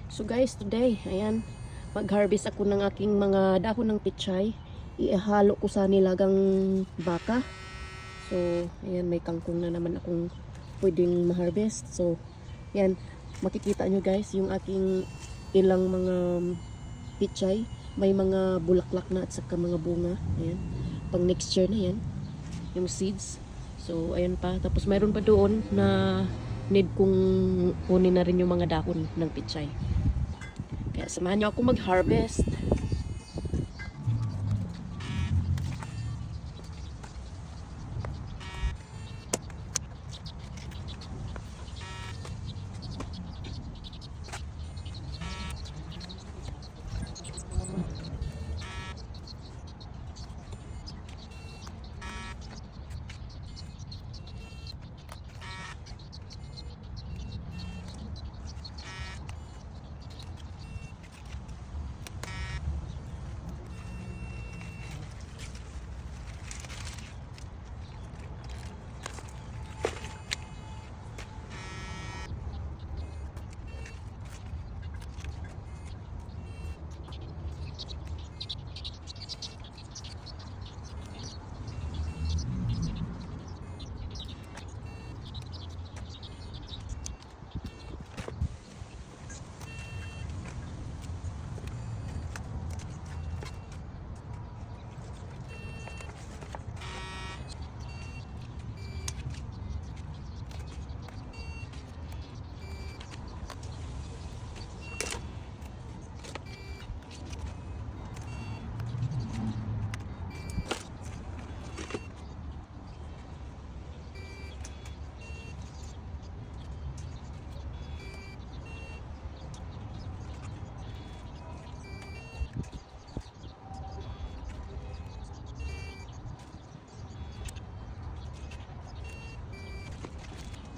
So guys, today, ayan, mag-harvest ako ng aking mga dahon ng pichay. Ihalo ko sa nilagang baka. So, ayan, may kangkong na naman akong pwedeng ma-harvest. So, ayan, makikita nyo guys, yung aking ilang mga pichay. May mga bulaklak na at saka mga bunga. Ayan, pang next year na yan, yung seeds. So, ayan pa. Tapos, mayroon pa doon na need kong kunin na rin yung mga dahon ng pichay. Kaya samahan niyo ako mag-harvest.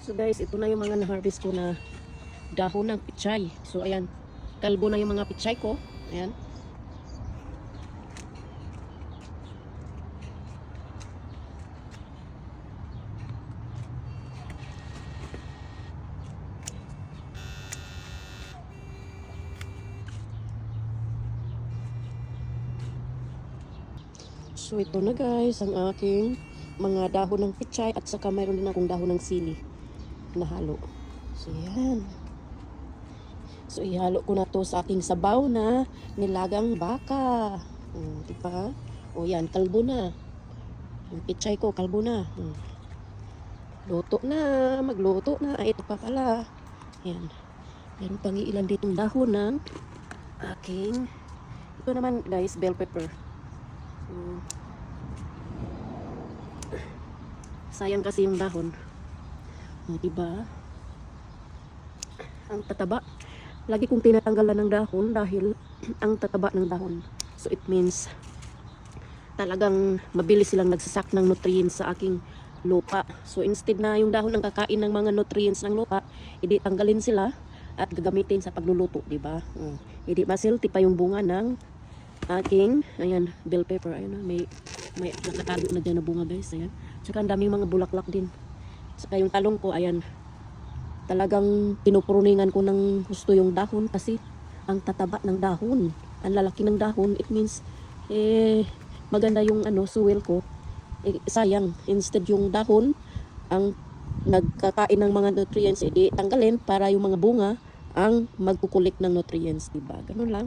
So guys, ito na yung mga na-harvest ko na dahon ng pichay. So ayan, kalbo na yung mga pichay ko. Ayan. So ito na guys, ang aking mga dahon ng pichay at saka mayroon din akong dahon ng sili na halo. So yan. So ihalo ko na to sa aking sabaw na nilagang baka. Diba? O yan, kalbo na. Yung pichay ko, kalbo na. Luto na, magluto na. Ay, ito pa pala. Yan. Meron pang ilan ditong dahon ng aking, ito naman guys, bell pepper. Sayang kasi yung dahon. Diba? Ang tataba. Lagi kong tinatanggalan ng dahon dahil ang tataba ng dahon. So it means talagang mabilis silang nagsasak ng nutrients sa aking lupa. So instead na yung dahon ang kakain ng mga nutrients ng lupa, hindi tanggalin sila at gagamitin sa pagluluto, di ba? Hindi masilti pa yung bunga ng aking, ayan, bell pepper. Ayan, may nakatago na dyan na bunga guys. Ayan. Tsaka ang daming mga bulaklak din. Saka yung talong ko, ayan, talagang pinupruningan ko ng gusto yung dahon kasi ang tataba ng dahon, ang lalaki ng dahon, it means maganda yung soil ko. Sayang, instead yung dahon ang nagkakain ng mga nutrients, tanggalin para yung mga bunga ang magkukulik ng nutrients, diba? Ganun lang.